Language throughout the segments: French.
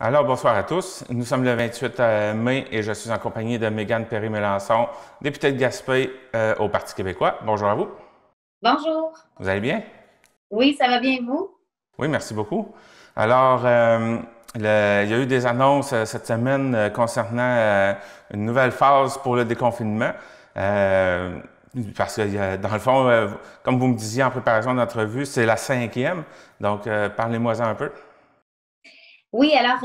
Alors, bonsoir à tous. Nous sommes le 28 mai et je suis en compagnie de Mégane Perry-Mélançon, députée de Gaspé au Parti québécois. Bonjour à vous. Bonjour. Vous allez bien? Oui, ça va bien vous? Oui, merci beaucoup. Alors, il y a eu des annonces cette semaine concernant une nouvelle phase pour le déconfinement. Euh, Parce que, dans le fond, comme vous me disiez en préparation de notre vue, c'est la cinquième. Donc, parlez-moi-en un peu. Oui, alors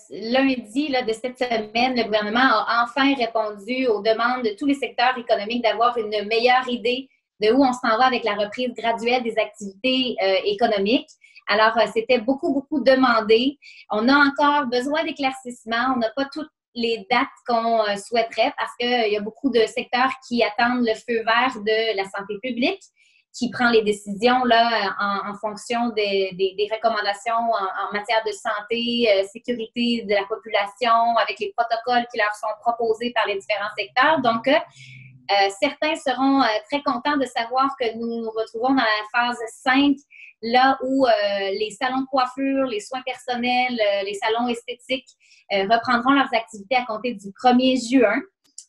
lundi là, de cette semaine, le gouvernement a enfin répondu aux demandes de tous les secteurs économiques d'avoir une meilleure idée de où on s'en va avec la reprise graduelle des activités économiques. Alors, c'était beaucoup demandé. On a encore besoin d'éclaircissements. On n'a pas toutes les dates qu'on souhaiterait parce qu'il y a beaucoup de secteurs qui attendent le feu vert de la santé publique qui prend les décisions là, en fonction des recommandations en matière de santé, sécurité de la population, avec les protocoles qui leur sont proposés par les différents secteurs. Donc, certains seront très contents de savoir que nous nous retrouvons dans la phase 5, là où les salons de coiffure, les soins personnels, les salons esthétiques reprendront leurs activités à compter du 1er juin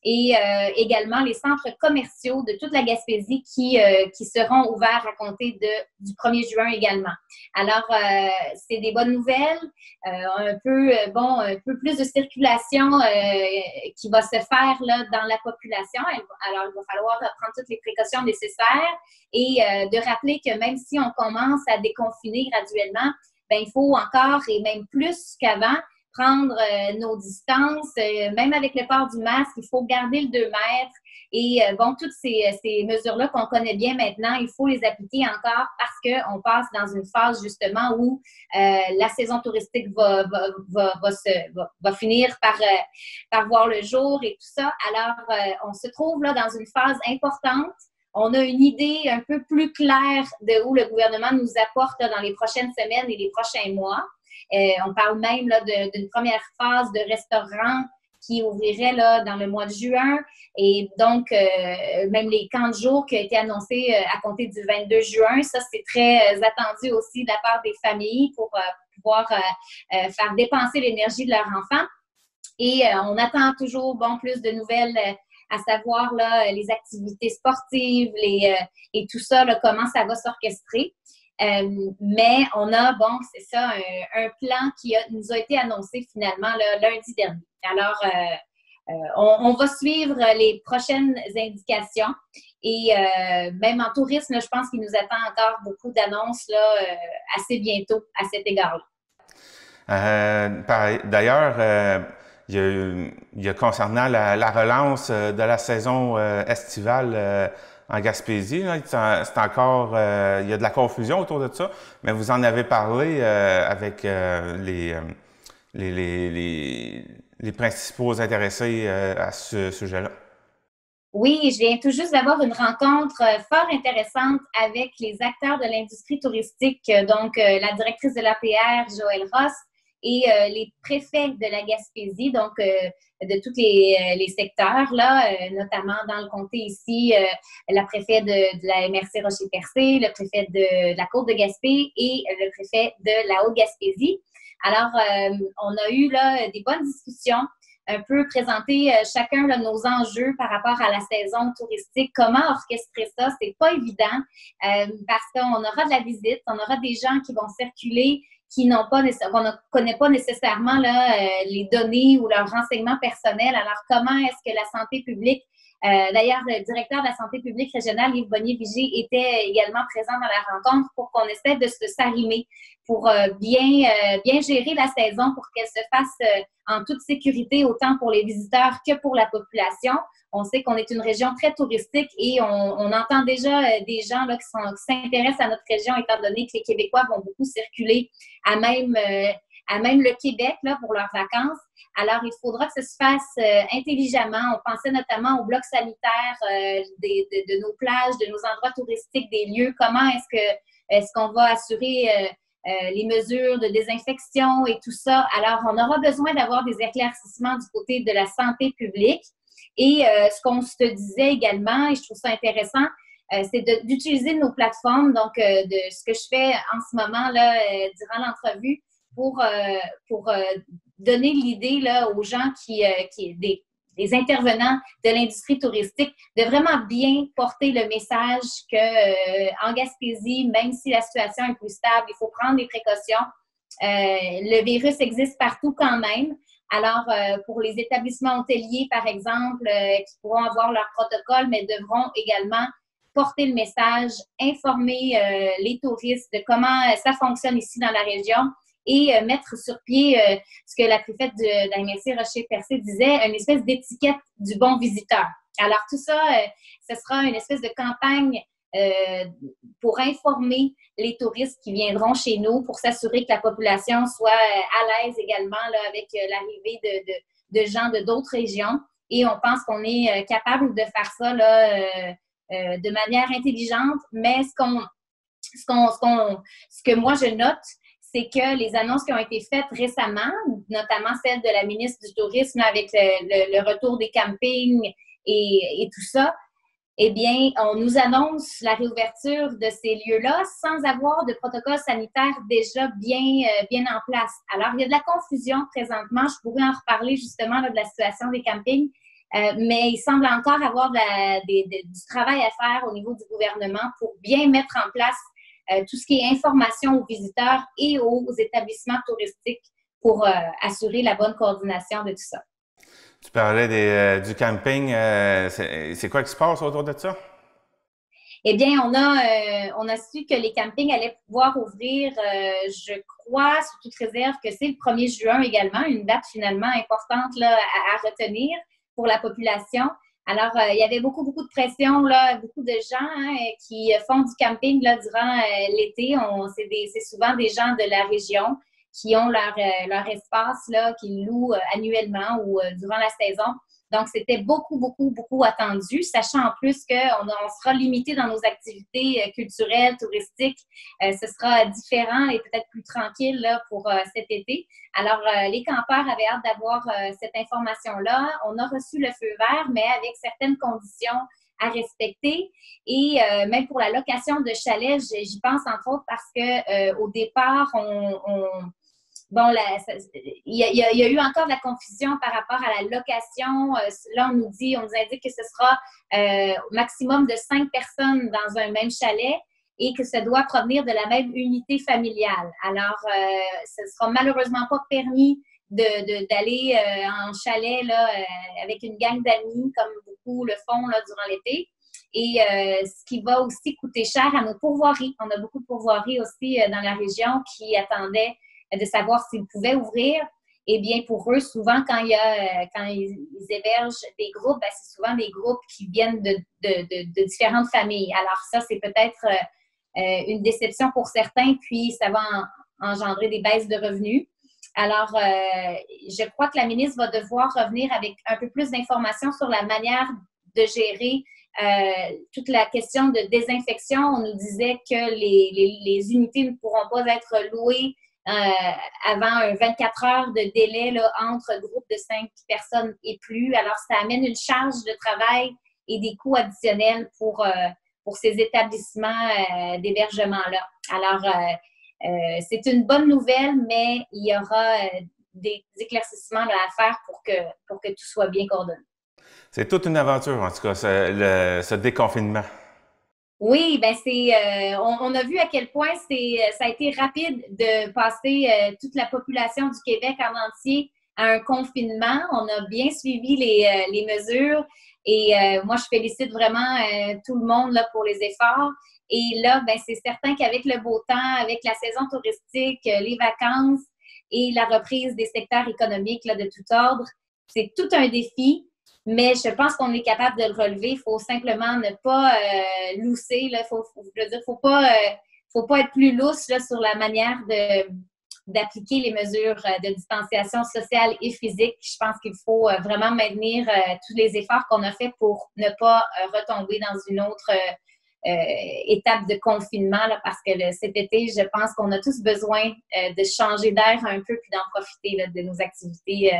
et également les centres commerciaux de toute la Gaspésie qui seront ouverts à compter du 1er juin également. Alors, c'est des bonnes nouvelles, un peu plus de circulation qui va se faire là, dans la population. Alors, il va falloir prendre toutes les précautions nécessaires et de rappeler que même si on commence à déconfiner graduellement, ben, il faut encore et même plus qu'avant prendre nos distances, même avec le port du masque, il faut garder le 2 mètres. Et bon, toutes ces mesures-là qu'on connaît bien maintenant, il faut les appliquer encore parce qu'on passe dans une phase justement où la saison touristique va finir par voir le jour et tout ça. Alors, on se trouve là dans une phase importante. On a une idée un peu plus claire de où le gouvernement nous apporte là, dans les prochaines semaines et les prochains mois. On parle même d'une première phase de restaurant qui ouvrirait là, dans le mois de juin. Et donc, même les camps de jour qui ont été annoncés à compter du 22 juin, ça, c'est très attendu aussi de la part des familles pour pouvoir faire dépenser l'énergie de leurs enfants. Et on attend toujours bon, plus de nouvelles à savoir là, les activités sportives et tout ça, là, comment ça va s'orchestrer. Mais on a, bon, c'est ça, un plan nous a été annoncé finalement lundi dernier. Alors, on va suivre les prochaines indications et même en tourisme, là, je pense qu'il nous attend encore beaucoup d'annonces là, assez bientôt à cet égard-là. D'ailleurs, il y a concernant la relance de la saison estivale en Gaspésie, là, c'est encore, il y a de la confusion autour de ça, mais vous en avez parlé avec les principaux intéressés à ce sujet-là. Oui, je viens tout juste d'avoir une rencontre fort intéressante avec les acteurs de l'industrie touristique, donc la directrice de l'APR, Joëlle Ross, et les préfets de la Gaspésie, donc de tous les secteurs, là, notamment dans le comté ici, la préfet de la MRC Rocher-Percé, le préfet de la Côte de Gaspé et le préfet de la Haute-Gaspésie. Alors, on a eu là des bonnes discussions un peu présenter chacun de nos enjeux par rapport à la saison touristique, comment orchestrer ça, c'est pas évident parce qu'on aura de la visite, on aura des gens qui vont circuler qui n'ont pas qu'on ne connaît pas nécessairement là, les données ou leurs renseignements personnels. Alors, comment est-ce que la santé publique d'ailleurs, le directeur de la santé publique régionale, Yves Bonnier-Vigé, était également présent dans la rencontre pour qu'on essaie de se s'arrimer pour bien gérer la saison pour qu'elle se fasse en toute sécurité, autant pour les visiteurs que pour la population. On sait qu'on est une région très touristique et on entend déjà des gens là, qui s'intéressent à notre région, étant donné que les Québécois vont beaucoup circuler à même le Québec là, pour leurs vacances. Alors, il faudra que ça se fasse intelligemment. On pensait notamment au bloc sanitaire de nos plages, de nos endroits touristiques, des lieux. Comment est-ce qu'on va assurer les mesures de désinfection et tout ça? Alors, on aura besoin d'avoir des éclaircissements du côté de la santé publique. Et ce qu'on se disait également, et je trouve ça intéressant, c'est d'utiliser nos plateformes, donc de ce que je fais en ce moment là durant l'entrevue pour donner l'idée là, aux gens des intervenants de l'industrie touristique, de vraiment bien porter le message qu'en Gaspésie, même si la situation est plus stable, il faut prendre des précautions. Le virus existe partout quand même. Alors, pour les établissements hôteliers, par exemple, qui pourront avoir leur protocole, mais devront également porter le message, informer les touristes de comment ça fonctionne ici dans la région et mettre sur pied ce que la préfète de la MRC Rocher-Percé disait, une espèce d'étiquette du bon visiteur. Alors, tout ça, ce sera une espèce de campagne pour informer les touristes qui viendront chez nous pour s'assurer que la population soit à l'aise également là, avec l'arrivée de gens de d'autres régions. Et on pense qu'on est capable de faire ça là, de manière intelligente, mais ce que moi je note, c'est que les annonces qui ont été faites récemment, notamment celle de la ministre du Tourisme avec le retour des campings et tout ça, eh bien, on nous annonce la réouverture de ces lieux-là sans avoir de protocole sanitaire déjà bien en place. Alors, il y a de la confusion présentement. Je pourrais en reparler justement là, de la situation des campings, mais il semble encore avoir du travail à faire au niveau du gouvernement pour bien mettre en place tout ce qui est information aux visiteurs et aux établissements touristiques pour assurer la bonne coordination de tout ça. Tu parlais du camping. C'est quoi qui se passe autour de ça? Eh bien, on a su que les campings allaient pouvoir ouvrir, je crois, sous toute réserve, que c'est le 1er juin également, une date finalement importante là, à retenir pour la population. Alors, il y avait beaucoup de pression, là, beaucoup de gens qui font du camping là, durant l'été. C'est souvent des gens de la région qui ont leur espace, là, qu'ils louent annuellement ou durant la saison. Donc, c'était beaucoup attendu, sachant en plus qu'on sera limité dans nos activités culturelles, touristiques. Ce sera différent et peut-être plus tranquille là, pour cet été. Alors, les campeurs avaient hâte d'avoir cette information-là. On a reçu le feu vert, mais avec certaines conditions à respecter. Et même pour la location de chalets, j'y pense entre autres parce que au départ, bon, il y a eu encore de la confusion par rapport à la location. Là, on nous indique que ce sera au maximum de 5 personnes dans un même chalet et que ça doit provenir de la même unité familiale. Alors, ce ne sera malheureusement pas permis d'aller en chalet là, avec une gang d'amis, comme beaucoup le font là, durant l'été. Et ce qui va aussi coûter cher à nos pourvoiries. On a beaucoup de pourvoiries aussi dans la région qui attendaient de savoir s'ils pouvaient ouvrir. Eh bien, pour eux, souvent, quand ils hébergent des groupes, ben, c'est souvent des groupes qui viennent de différentes familles. Alors ça, c'est peut-être une déception pour certains, puis ça va engendrer des baisses de revenus. Alors, je crois que la ministre va devoir revenir avec un peu plus d'informations sur la manière de gérer toute la question de désinfection. On nous disait que les unités ne pourront pas être louées avant 24 heures de délai là, entre groupes de 5 personnes et plus. Alors, ça amène une charge de travail et des coûts additionnels pour ces établissements d'hébergement-là. Alors, c'est une bonne nouvelle, mais il y aura des éclaircissements là, à faire pour que tout soit bien coordonné. C'est toute une aventure, en tout cas, ce déconfinement. Oui, ben on a vu à quel point ça a été rapide de passer toute la population du Québec en entier à un confinement. On a bien suivi les mesures et moi, je félicite vraiment tout le monde là, pour les efforts. Et là, ben, c'est certain qu'avec le beau temps, avec la saison touristique, les vacances et la reprise des secteurs économiques là, de tout ordre, c'est tout un défi. Mais je pense qu'on est capable de le relever. Il faut simplement ne pas lousser. Faut pas être plus lousse là, sur la manière d'appliquer les mesures de distanciation sociale et physique. Je pense qu'il faut vraiment maintenir tous les efforts qu'on a faits pour ne pas retomber dans une autre étape de confinement là, parce que cet été, je pense qu'on a tous besoin de changer d'air un peu puis d'en profiter là, de nos activités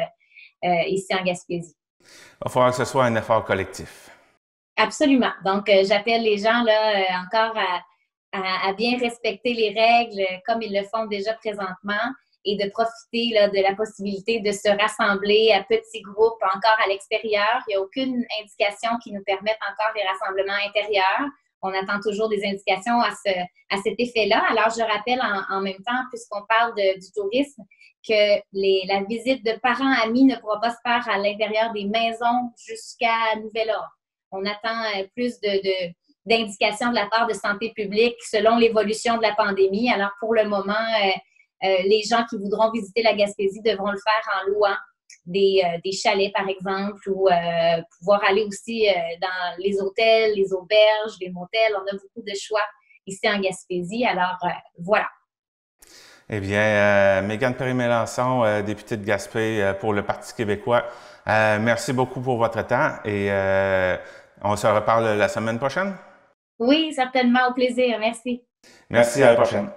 ici en Gaspésie. Il va falloir que ce soit un effort collectif. Absolument. Donc, j'appelle les gens là encore à bien respecter les règles comme ils le font déjà présentement et de profiter là, de la possibilité de se rassembler à petits groupes encore à l'extérieur. Il n'y a aucune indication qui nous permette encore les rassemblements intérieurs. On attend toujours des indications à cet effet-là. Alors, je rappelle en même temps, puisqu'on parle du tourisme, que la visite de parents-amis ne pourra pas se faire à l'intérieur des maisons jusqu'à nouvel ordre. On attend plus d'indications de la part de santé publique selon l'évolution de la pandémie. Alors, pour le moment, les gens qui voudront visiter la Gaspésie devront le faire en louant des chalets, par exemple, ou pouvoir aller aussi dans les hôtels, les auberges, les motels. On a beaucoup de choix ici en Gaspésie. Alors, voilà. Eh bien, Mégane Perry-Melançon, députée de Gaspé pour le Parti québécois, merci beaucoup pour votre temps et on se reparle la semaine prochaine. Oui, certainement, au plaisir. Merci. Merci, à la prochaine.